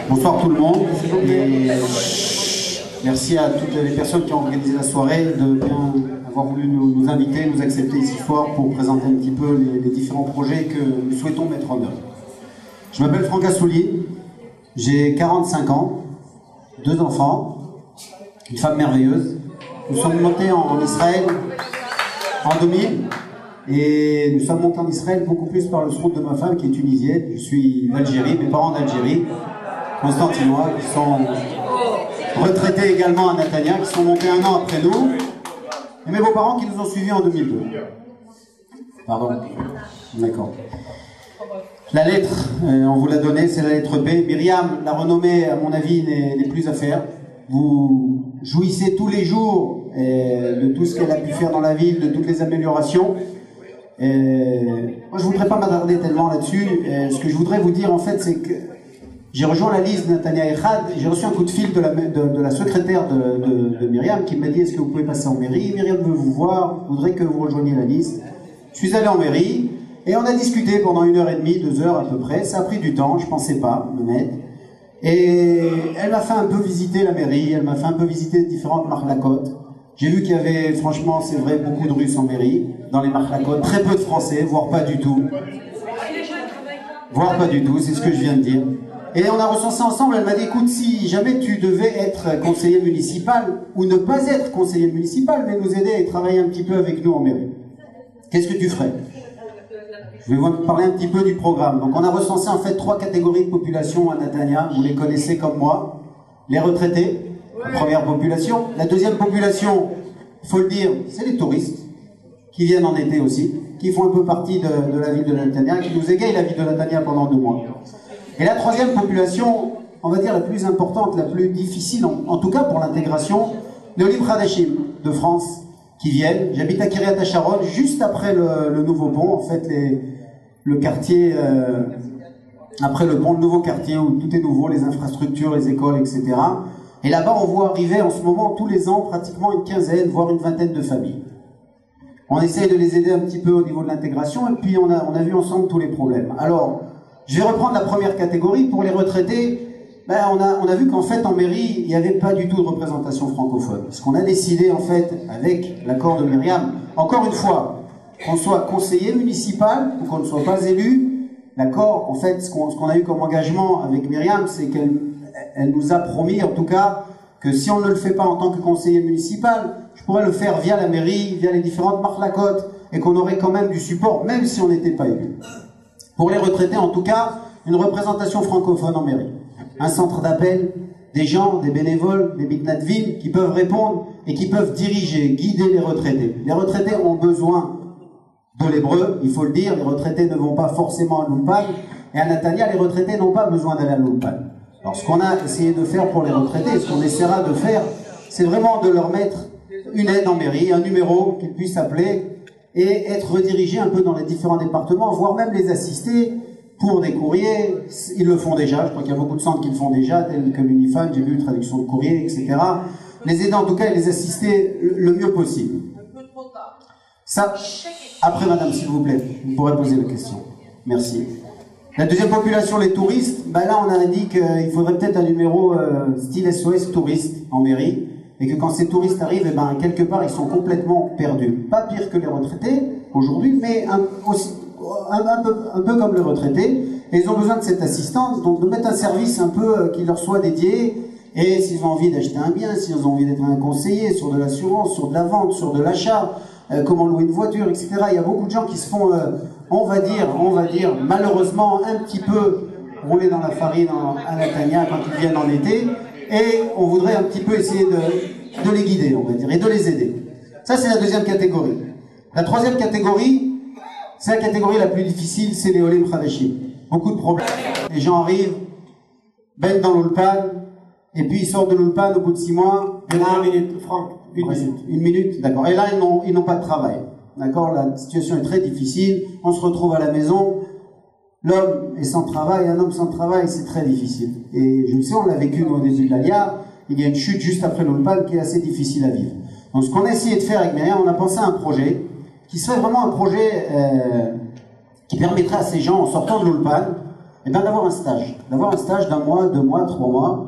Bonsoir tout le monde. Et merci à toutes les personnes qui ont organisé la soirée de bien avoir voulu nous inviter, nous accepter ici ce soir pour présenter un petit peu les différents projets que nous souhaitons mettre en œuvre. Je m'appelle Franck Assouli, j'ai 45 ans, 2 enfants, une femme merveilleuse. Nous sommes montés en Israël en 2000 et nous sommes montés en Israël beaucoup plus par le soutien de ma femme qui est tunisienne. Je suis d'Algérie, mes parents d'Algérie, constantinois, qui sont retraités également à Netanya, qui sont montés 1 an après nous, et mes beaux-parents qui nous ont suivis en 2002. Pardon. D'accord. La lettre, on vous l'a donnée, c'est la lettre B. Myriam, la renommée, à mon avis, n'est plus à faire. Vous jouissez tous les jours de tout ce qu'elle a pu faire dans la ville, de toutes les améliorations. Moi, je ne voudrais pas m'attarder tellement là-dessus. Ce que je voudrais vous dire, en fait, c'est que j'ai rejoint la liste de Netanya Echad. J'ai reçu un coup de fil de la secrétaire de Myriam qui m'a dit: est-ce que vous pouvez passer en mairie? Myriam veut vous voir, voudrait que vous rejoigniez la liste. Je suis allé en mairie et on a discuté pendant 1h30, 2 heures à peu près. Ça a pris du temps, je ne pensais pas me mettre. Et elle m'a fait un peu visiter la mairie, elle m'a fait un peu visiter différentes marlakotes. J'ai vu qu'il y avait, franchement, c'est vrai, beaucoup de Russes en mairie, dans les marlakotes, très peu de Français, voire pas du tout. Voire pas du tout, c'est ce que je viens de dire. Et on a recensé ensemble, elle m'a dit: écoute, si jamais tu devais être conseiller municipal, ou ne pas être conseiller municipal, mais nous aider et travailler un petit peu avec nous en mairie, qu'est-ce que tu ferais? Je vais vous parler un petit peu du programme. Donc on a recensé en fait 3 catégories de population à Netanya, vous les connaissez comme moi. Les retraités, la première population. La deuxième population, il faut le dire, c'est les touristes, qui viennent en été aussi, qui font un peu partie de la ville de Netanya, qui nous égayent la ville de Netanya pendant 2 mois. Et la troisième population, on va dire la plus importante, la plus difficile, en tout cas pour l'intégration, les Olim Khadashim de France, qui viennent. J'habite à Kiryat HaSharon, juste après le nouveau pont, en fait, le quartier, après le pont, le nouveau quartier où tout est nouveau, les infrastructures, les écoles, etc. Et là-bas, on voit arriver en ce moment, tous les ans, pratiquement une quinzaine, voire une vingtaine de familles. On essaye de les aider un petit peu au niveau de l'intégration, et puis on a vu ensemble tous les problèmes. Alors, je vais reprendre la première catégorie. Pour les retraités, ben, on a vu qu'en fait, en mairie, il n'y avait pas du tout de représentation francophone. Ce qu'on a décidé, en fait, avec l'accord de Myriam, encore une fois, qu'on soit conseiller municipal ou qu'on ne soit pas élu, l'accord, en fait, ce qu'on a eu comme engagement avec Myriam, c'est qu'elle nous a promis, en tout cas, que si on ne le fait pas en tant que conseiller municipal, je pourrais le faire via la mairie, via les différentes marlakotes, et qu'on aurait quand même du support, même si on n'était pas élu. Pour les retraités, en tout cas, une représentation francophone en mairie. Un centre d'appel, des gens, des bénévoles, des mitnatvim qui peuvent répondre et qui peuvent diriger, guider les retraités. Les retraités ont besoin de l'hébreu, il faut le dire. Les retraités ne vont pas forcément à l'Ulpan, et à Netanya, les retraités n'ont pas besoin d'aller à l'Ulpan. Alors ce qu'on a essayé de faire pour les retraités, ce qu'on essaiera de faire, c'est vraiment de leur mettre une aide en mairie, un numéro qu'ils puissent appeler et être redirigés un peu dans les différents départements, voire même les assister pour des courriers. Ils le font déjà, je crois qu'il y a beaucoup de centres qui le font déjà, tels que l'Unifan, j'ai vu, traduction de courrier, etc. Les aider en tout cas et les assister le mieux possible. Ça, après madame, s'il vous plaît, vous pourrez poser la question. Merci. La deuxième population, les touristes, ben là on a dit qu'il faudrait peut-être un numéro style SOS touriste en mairie, et que quand ces touristes arrivent, eh ben, quelque part ils sont complètement perdus. Pas pire que les retraités aujourd'hui, mais un peu comme les retraités, et ils ont besoin de cette assistance, donc de mettre un service un peu qui leur soit dédié, et s'ils ont envie d'acheter un bien, s'ils ont envie d'être un conseiller sur de l'assurance, sur de la vente, sur de l'achat, comment louer une voiture, etc. Il y a beaucoup de gens qui se font, on va dire, malheureusement, un petit peu rouler dans la farine à Netanya quand ils viennent en été, et on voudrait un petit peu essayer de les guider, on va dire, et de les aider. Ça, c'est la deuxième catégorie. La troisième catégorie, c'est la catégorie la plus difficile, c'est les Olim Khadashim. Beaucoup de problèmes. Les gens arrivent, baignent dans l'Ulpan, et puis ils sortent de l'Ulpan au bout de 6 mois. Une minute, Franck. Une minute, d'accord. Et là, ils n'ont pas de travail. D'accord. La situation est très difficile. On se retrouve à la maison. L'homme est sans travail. Un homme sans travail, c'est très difficile. Et je le sais, on l'a vécu au début de l'Alia. Il y a une chute juste après l'Ulpan qui est assez difficile à vivre. Donc, ce qu'on a essayé de faire avec Myriam, on a pensé à un projet qui serait vraiment un projet qui permettrait à ces gens, en sortant de l'Ulpan, eh bien d'avoir un stage. D'avoir un stage d'1 mois, 2 mois, 3 mois,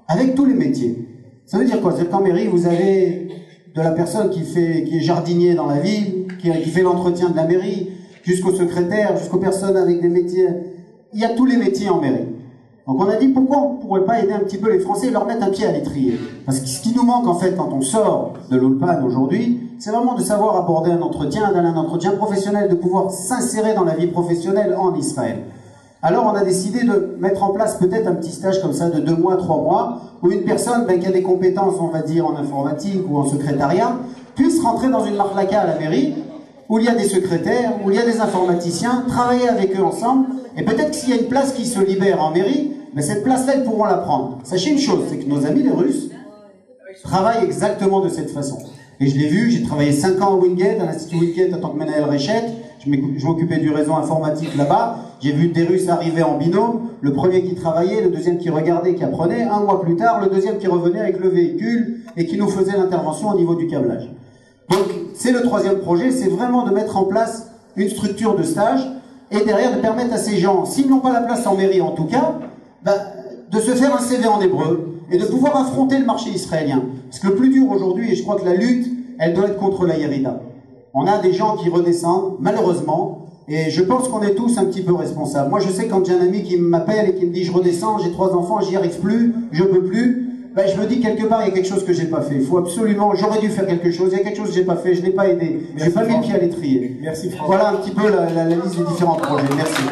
avec tous les métiers. Ça veut dire quoi? C'est-à-dire qu'en mairie, vous avez de la personne qui est jardinier dans la ville, qui fait l'entretien de la mairie, jusqu'au secrétaire, jusqu'aux personnes avec des métiers. Il y a tous les métiers en mairie. Donc on a dit pourquoi on ne pourrait pas aider un petit peu les Français et leur mettre un pied à l'étrier. Parce que ce qui nous manque en fait quand on sort de l'Ulpan aujourd'hui, c'est vraiment de savoir aborder un entretien, d'aller à un entretien professionnel, de pouvoir s'insérer dans la vie professionnelle en Israël. Alors on a décidé de mettre en place peut-être un petit stage comme ça de 2 mois, 3 mois, où une personne qui a des compétences, on va dire, en informatique ou en secrétariat, puisse rentrer dans une marlaka à la mairie, où il y a des secrétaires, où il y a des informaticiens, travailler avec eux ensemble, et peut-être que s'il y a une place qui se libère en mairie, mais cette place-là, ils pourront la prendre. Sachez une chose, c'est que nos amis les Russes travaillent exactement de cette façon. Et je l'ai vu, j'ai travaillé 5 ans au Wingate, à l'Institut Wingate en tant que Menael Reshet, je m'occupais du réseau informatique là-bas, j'ai vu des Russes arriver en binôme, le premier qui travaillait, le deuxième qui regardait, qui apprenait, 1 mois plus tard, le deuxième qui revenait avec le véhicule et qui nous faisait l'intervention au niveau du câblage. Donc, c'est le 3e projet, c'est vraiment de mettre en place une structure de stage et derrière de permettre à ces gens, s'ils n'ont pas la place en mairie en tout cas, de se faire un CV en hébreu et de pouvoir affronter le marché israélien. Parce que le plus dur aujourd'hui, et je crois que la lutte, elle doit être contre la Yerida. On a des gens qui redescendent, malheureusement, et je pense qu'on est tous un petit peu responsables. Moi, je sais quand j'ai un ami qui m'appelle et qui me dit « je redescends, j'ai 3 enfants, j'y arrive plus, je peux plus », je me dis quelque part, il y a quelque chose que j'ai pas fait. Il faut absolument, j'aurais dû faire quelque chose, il y a quelque chose que j'ai pas fait, je l'ai pas aidé. J'ai pas mis le pied à l'étrier. Merci Franck. Voilà un petit peu la liste des différents projets. Merci.